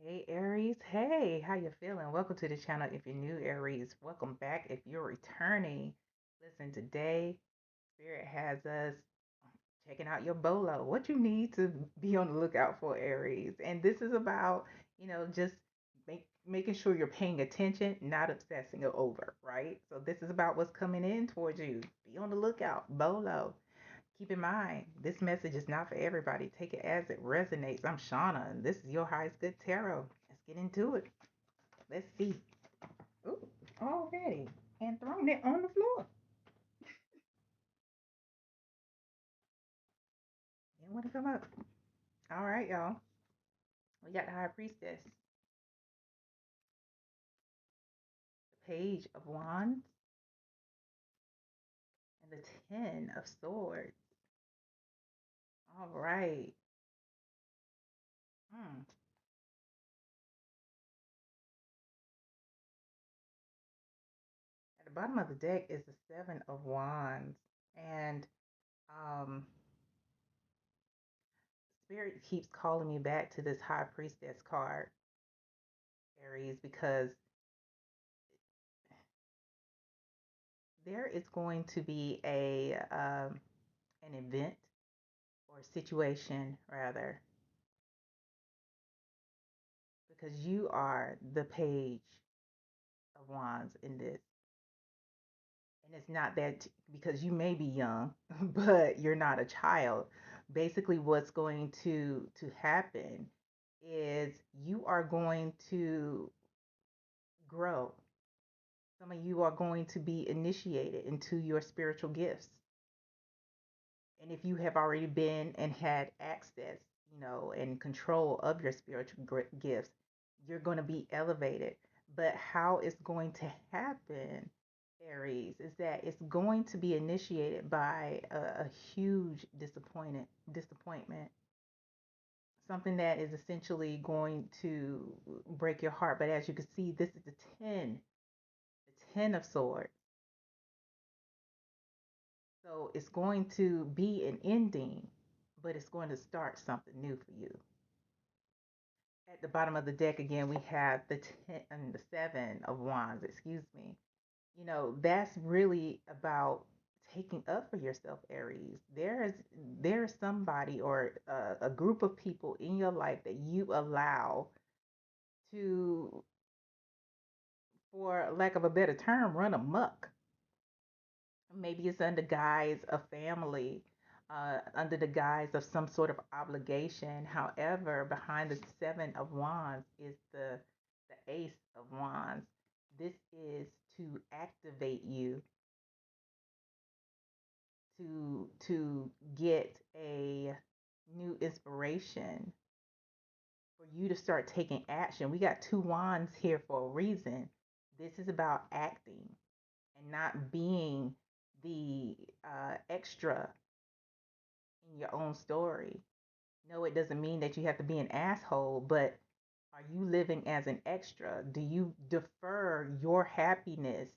Hey Aries, hey, how you feeling? Welcome to the channel. If you're new, Aries, welcome back. If you're returning, listen, today Spirit has us checking out your bolo. What you need to be on the lookout for, Aries. And this is about, just making sure you're paying attention, not obsessing over, right? So this is about what's coming in towards you. Be on the lookout, bolo. Keep in mind, this message is not for everybody. Take it as it resonates. I'm Shauna, and this is your highest good tarot. Let's get into it. Let's see. Ooh, already. And thrown it on the floor. Didn't want to come up. All right, y'all. We got the High Priestess, the Page of Wands, and the Ten of Swords. All right. Hmm. At the bottom of the deck is the Seven of Wands. And um, Spirit keeps calling me back to this High Priestess card, Aries, because there is going to be an event or situation rather, because you are the Page of Wands in this. And it's not that because you may be young, but you're not a child. Basically, what's going to happen is you are going to grow. Some of you are going to be initiated into your spiritual gifts. And if you have already been and had access, and control of your spiritual gifts, you're going to be elevated. But how it's going to happen, Aries, is that it's going to be initiated by a huge disappointment, something that is essentially going to break your heart. But as you can see, this is the ten of swords. So it's going to be an ending, but it's going to start something new for you. At the bottom of the deck again, we have the 10 and the 7 of wands, excuse me. That's really about taking up for yourself, Aries. There's somebody or a group of people in your life that you allow to, for lack of a better term, run amok. Maybe it's under guise of family, under the guise of some sort of obligation. However, behind the 7 of wands is the ace of wands. This is to activate you, to get a new inspiration, for you to start taking action. We got 2 wands here for a reason. This is about acting and not being the extra in your own story. No, it doesn't mean that you have to be an asshole, but are you living as an extra? Do you defer your happiness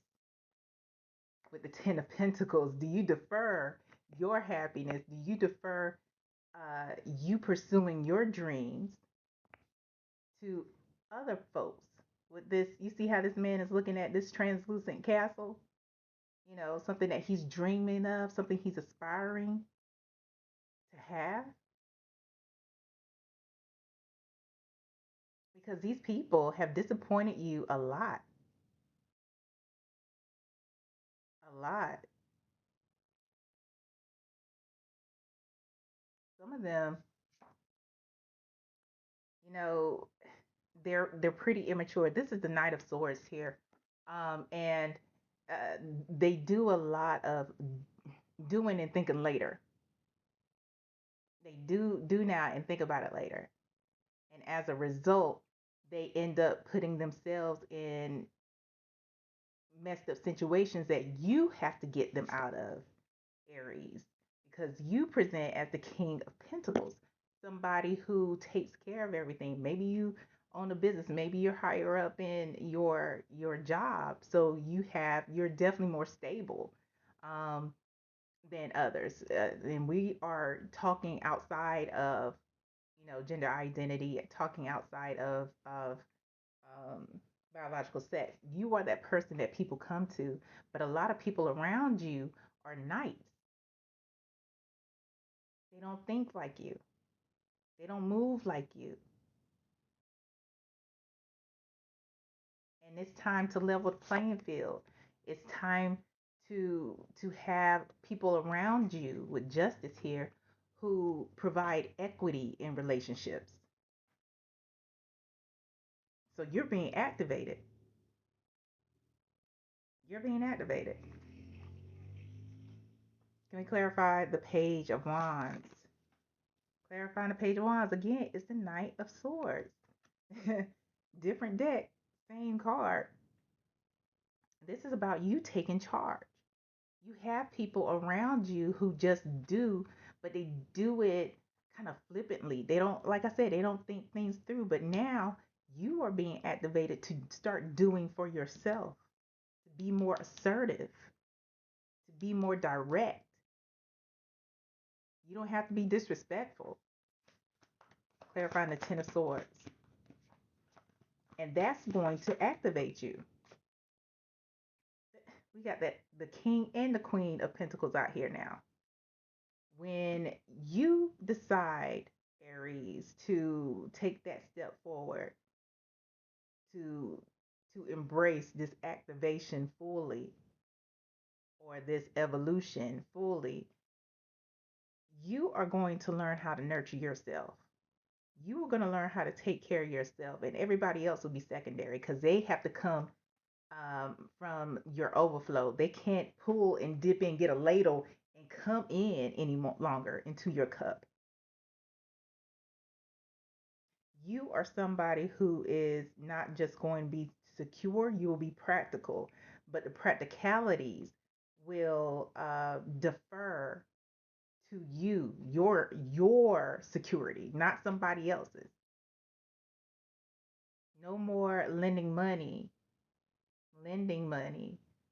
with the Ten of Pentacles? Do you defer your happiness? Do you defer you pursuing your dreams to other folks? With this, you see how this man is looking at this translucent castle? Something that he's dreaming of, something he's aspiring to have. Because these people have disappointed you a lot, a lot. Some of them, you know, they're pretty immature. This is the Knight of Swords here, and they do a lot of doing and thinking later. They do now and think about it later, and as a result, they end up putting themselves in messed up situations that you have to get them out of, Aries, because you present as the King of Pentacles, somebody who takes care of everything. Maybe you own a business, maybe you're higher up in your job, so you're definitely more stable than others. And we are talking outside of gender identity, talking outside of um, biological sex. You are that person that people come to, but a lot of people around you are knights. They don't think like you. They don't move like you. And it's time to level the playing field. It's time to have people around you with justice here who provide equity in relationships. So you're being activated. You're being activated. Can we clarify the Page of Wands? Clarifying the Page of Wands again, it's the Knight of Swords. Different deck, same card. This is about you taking charge. You have people around you who just do, but they do it kind of flippantly. They don't, like I said, they don't think things through. But now you are being activated to start doing for yourself, to be more assertive, to be more direct. You don't have to be disrespectful. Clarifying the Ten of Swords. And that's going to activate you. We got that the King and the Queen of Pentacles out here now. When you decide, Aries, to take that step forward, to embrace this activation fully, or this evolution fully, you are going to learn how to nurture yourself. You are going to learn how to take care of yourself, and everybody else will be secondary because they have to come from your overflow. They can't pull and dip in, get a ladle, and come in any longer into your cup. You are somebody who is not just going to be secure, you will be practical, but the practicalities will defer to you, your security, not somebody else's. No more lending money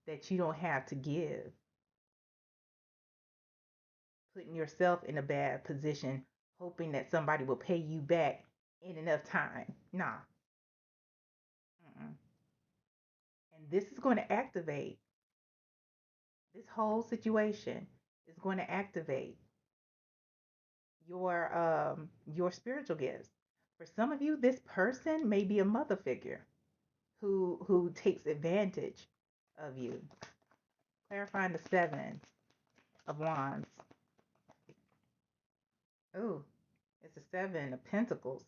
that you don't have to give, putting yourself in a bad position, hoping that somebody will pay you back in enough time. Nah. Mm-mm. And this is going to activate, this whole situation is going to activate your spiritual gifts. For some of you, this person may be a mother figure who takes advantage of you. Clarifying the Seven of Wands. Ooh, it's the Seven of Pentacles.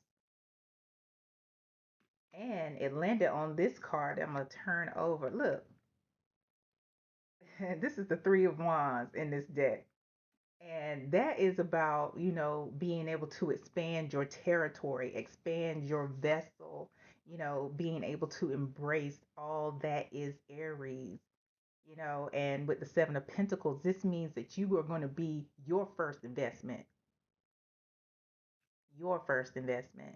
And it landed on this card I'm going to turn over. Look, this is the Three of Wands in this deck. And that is about, being able to expand your territory, expand your vessel, being able to embrace all that is Aries, and with the Seven of Pentacles, this means that you are going to be your first investment. Your first investment.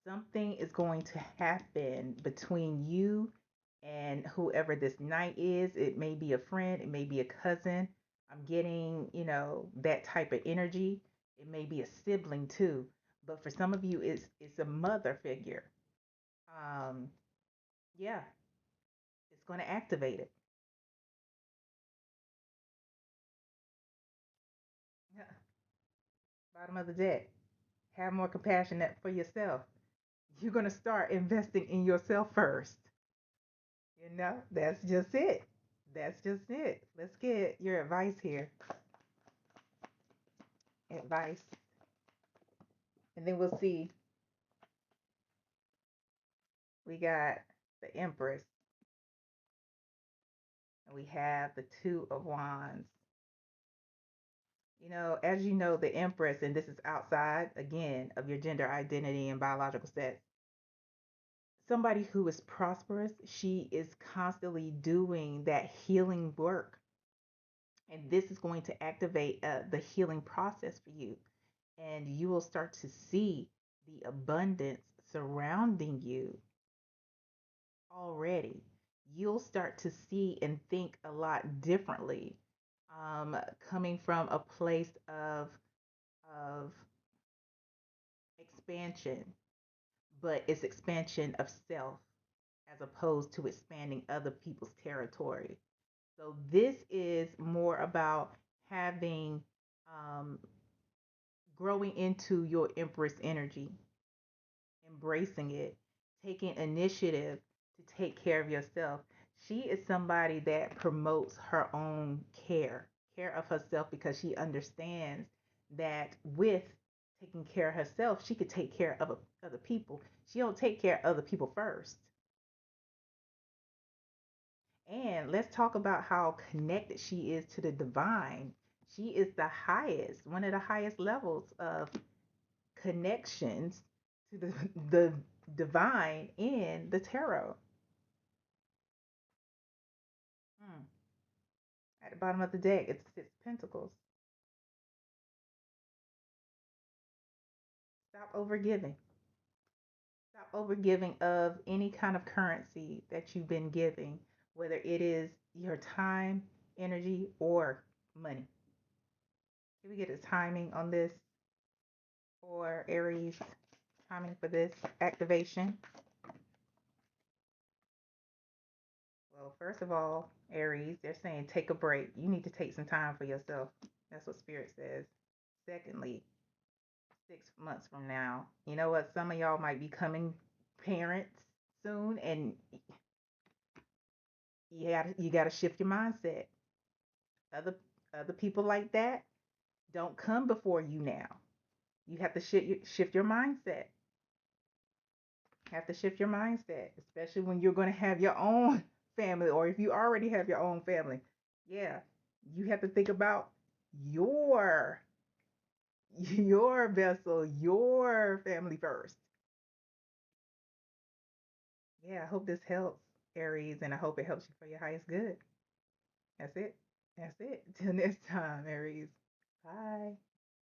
Something is going to happen between you and whoever this knight is. It may be a friend, it may be a cousin. I'm getting, that type of energy. It may be a sibling too. But for some of you, it's a mother figure. Um, yeah, it's going to activate it. Yeah. Bottom of the deck. Have more compassion for yourself. You're going to start investing in yourself first. That's just it. That's just it. Let's get your advice here. Advice. And then we'll see. We got the Empress. And we have the Two of Wands. As you know, the Empress, and this is outside, again, of your gender identity and biological sex. Somebody who is prosperous, she is constantly doing that healing work. And this is going to activate the healing process for you. And you will start to see the abundance surrounding you already. You'll start to see and think a lot differently, coming from a place of expansion, but it's expansion of self as opposed to expanding other people's territory. So this is more about having um, growing into your Empress energy, embracing it, taking initiative to take care of yourself. She is somebody that promotes her own care of herself because she understands that with taking care of herself, she could take care of other people. She don't take care of other people first. And let's talk about how connected she is to the divine. She is the highest, one of the highest levels of connections to the divine in the tarot. Hmm. At the bottom of the deck, it's Six Pentacles. Stop overgiving. Stop overgiving of any kind of currency that you've been giving, whether it is your time, energy, or money. Can we get a timing on this for Aries? Timing for this activation? Well, first of all, Aries, they're saying take a break. You need to take some time for yourself. That's what Spirit says. Secondly, 6 months from now, you know what? Some of y'all might be coming parents soon, and you gotta shift your mindset. Other other people like that don't come before you now. You have to shift your mindset. Have to shift your mindset, especially when you're going to have your own family, or if you already have your own family. Yeah, you have to think about your your vessel, your family first. Yeah, I hope this helps, Aries, and I hope it helps you for your highest good. That's it. That's it. Till next time, Aries. Bye.